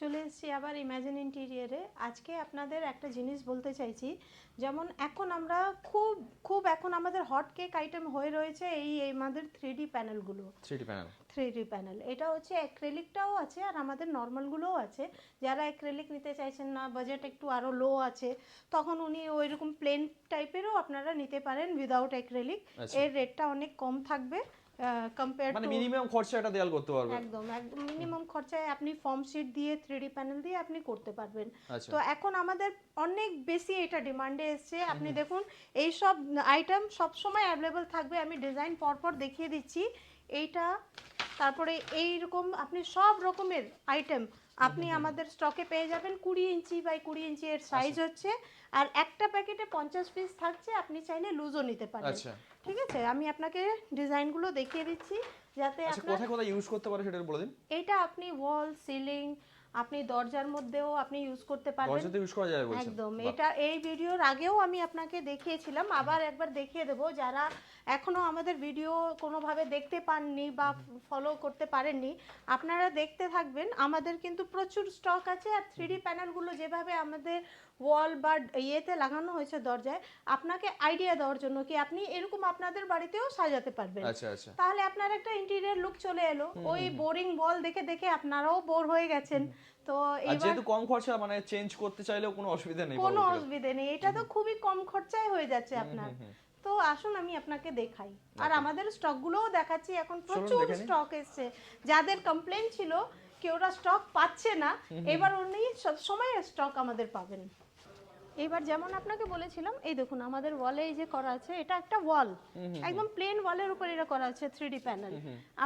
চলে এসেছি আবার ইমাজিন ইন্টেরিয়ারে। আজকে আপনাদের একটা জিনিস বলতে চাইছি, যেমন এখন আমরা খুব খুব এখন আমাদের হট কেক আইটেম হয়ে রয়েছে এই আমাদের 3D প্যানেলগুলো। 3D প্যানেল এটা হচ্ছে অ্যাক্রিলিকটাও আছে আর আমাদের নর্মালগুলোও আছে। যারা অ্যাক্রিলিক নিতে চাইছেন না, বাজেট একটু আরও লো আছে, তখন উনি ওই রকম প্লেন টাইপেরও আপনারা নিতে পারেন উইদাউট অ্যাক্রিলিক। এর রেটটা অনেক কম থাকবে কম্পেয়ার টু, মানে মিনিমাম খরচা এটা দেয়াল করতে পারবে। একদম একদম মিনিমাম খরচায় আপনি ফর্ম শিট দিয়ে 3D প্যানেল দিয়ে আপনি করতে পারবেন। আচ্ছা। তো এখন আমাদের অনেক বেশি এটা ডিমান্ডে এসছে। আপনি দেখুন এই সব আইটেম সব সময় অ্যাভেলেবল থাকবে। আমি ডিজাইন পরপর দেখিয়ে দিচ্ছি। এইটা, তারপরে এইরকম আপনি সব রকমের আইটেম আপনি আমাদের স্টকে পেয়ে যাবেন। 20 ইঞ্চি বাই 20 ইঞ্চি এর সাইজ হচ্ছে, আর একটা প্যাকেটে 50 পিস থাকছে। আপনি চাইলে লুজও নিতে পারেন। আচ্ছা, ঠিক আছে, আমি আপনাকে ডিজাইনগুলো দেখিয়ে দিচ্ছি যাতে আচ্ছা কোথায় কোথায় ইউজ করতে পারে সেটা বলে দিন। এটা আপনি ওয়াল, সিলিং, আপনি দরজার মধ্যেও আপনি ইউজ করতে পারবেন। দরজাতে ইউজ করা যাবে বলছেন? একদম, এটা এই ভিডিওর আগেও আমি আপনাকে দেখিয়েছিলাম, আবার একবার দেখিয়ে দেবো। যারা এখনো আমাদের ভিডিও কোনোভাবে দেখতে পাননি বা ফলো করতে পারেননি, আপনারা দেখতে থাকবেন। আমাদের কিন্তু প্রচুর স্টক আছে। আর 3D প্যানেলগুলো যেভাবে আমাদের ওয়াল বা ইয়েতে লাগানো হয়েছে দরজায়, আপনাকে আইডিয়া দেওয়ার জন্য কি আপনি এরকম আপনাদের বাড়িতেও সাজাতে পারবেন। আচ্ছা আচ্ছা। তাহলে আপনার একটা ইন্টেরিয়র লুক চলে এলো। ওই বোরিং ওয়াল দেখে দেখে আপনারাও বোর হয়ে গেছেন। তো আর যেহেতু কম খরচা, মানে চেঞ্জ করতে চাইলেও কোনো অসুবিধা নেই। কোনো অসুবিধা নেই, এটা তো খুবই কম খরচায় হয়ে যাচ্ছে আপনার। তো আসুন আমি আপনাকে দেখাই, আর আমাদের স্টকগুলোও দেখাচ্ছি। এখন প্রচুর স্টক এসছে। যাদের কমপ্লেন ছিল কি ওরা স্টক পাচ্ছে না, এবার উনি সব সময় স্টক আমাদের পাবেন। এবার যেমন আপনাকে বলেছিলাম, এই দেখুন আমাদের ওয়ালে এই যে করা আছে, এটা একটা ওয়াল, একদম প্লেন ওয়ালের উপর এটা করা আছে 3D প্যানেল।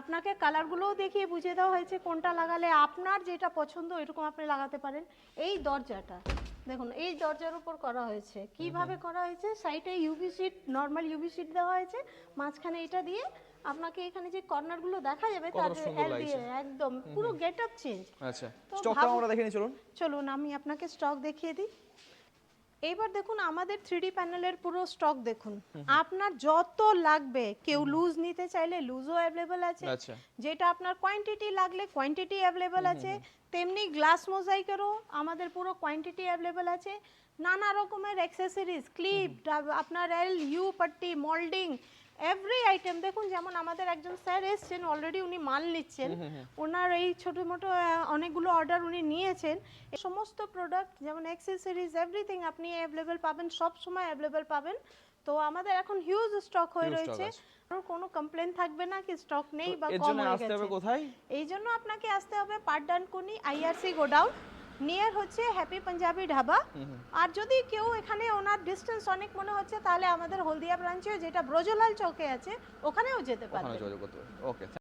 আপনাকে কালারগুলোও দেখিয়ে বুঝিয়ে দেওয়া হয়েছে কোনটা লাগালে আপনার যেটা পছন্দ এরকম আপনি লাগাতে পারেন। এই দরজাটা দেখুন, এই দরজার উপর করা হয়েছে। কিভাবে করা হয়েছে, সাইডে UV sheet, normal UV sheet দেওয়া হয়েছে, মাঝখানে এটা দিয়ে আপনাকে এখানে যে কর্নারগুলো দেখা যাবে তার এল দিয়ে একদম পুরো গেটআপ চেঞ্জ। আচ্ছা, স্টকটা আমরা দেখে নিই। চলুন আমি আপনাকে স্টক দেখিয়ে দিই। এইবার দেখুন আমাদের 3D প্যানেলের পুরো স্টক দেখুন। আপনার যত লাগবে, কেউ লুজ নিতে চাইলে লুজও অ্যাভেলেবল আছে। যেটা আপনার কোয়ান্টিটি লাগলে কোয়ান্টিটি অ্যাভেলেবল আছে। তেমনি গ্লাস মোজাইকেরও আমাদের পুরো কোয়ান্টিটি অ্যাভেলেবল আছে। নানা রকমের অ্যাক্সেসরিজ, ক্লিপ, আপনার এল ইউ পাট্টি, মোল্ডিং, এভরি আইটেম দেখুন। যেমন আমাদের একজন স্যার এসছেন, অলরেডি উনি মাল নিচ্ছেন। ওনার এই ছোটো মোটো অনেকগুলো অর্ডার উনি নিয়েছেন। এই সমস্ত প্রোডাক্ট যেমন অ্যাক্সেসরিজ এভরিথিং আপনি অ্যাভেলেবেল পাবেন, সব সময় অ্যাভেলেবেল পাবেন। তো আমাদের এখন হিউজ স্টক হয়ে রয়েছে, কোনো কমপ্লেন থাকবে না কি স্টক নেই বা কম হয়ে গেছে। এই জন্য আপনাকে আসতে হবে পাটডানকুনি আইআরসি গোডাউন, নিয়ার হচ্ছে হ্যাপি পাঞ্জাবি ঢাবা। আর যদি কেউ এখানে ওনার ডিস্টেন্স অনেক মনে হচ্ছে, তাহলে আমাদের হলদিয়া ব্রাঞ্চে যেটা ব্রজলাল চৌকে আছে ওখানেও যেতে পারবেন।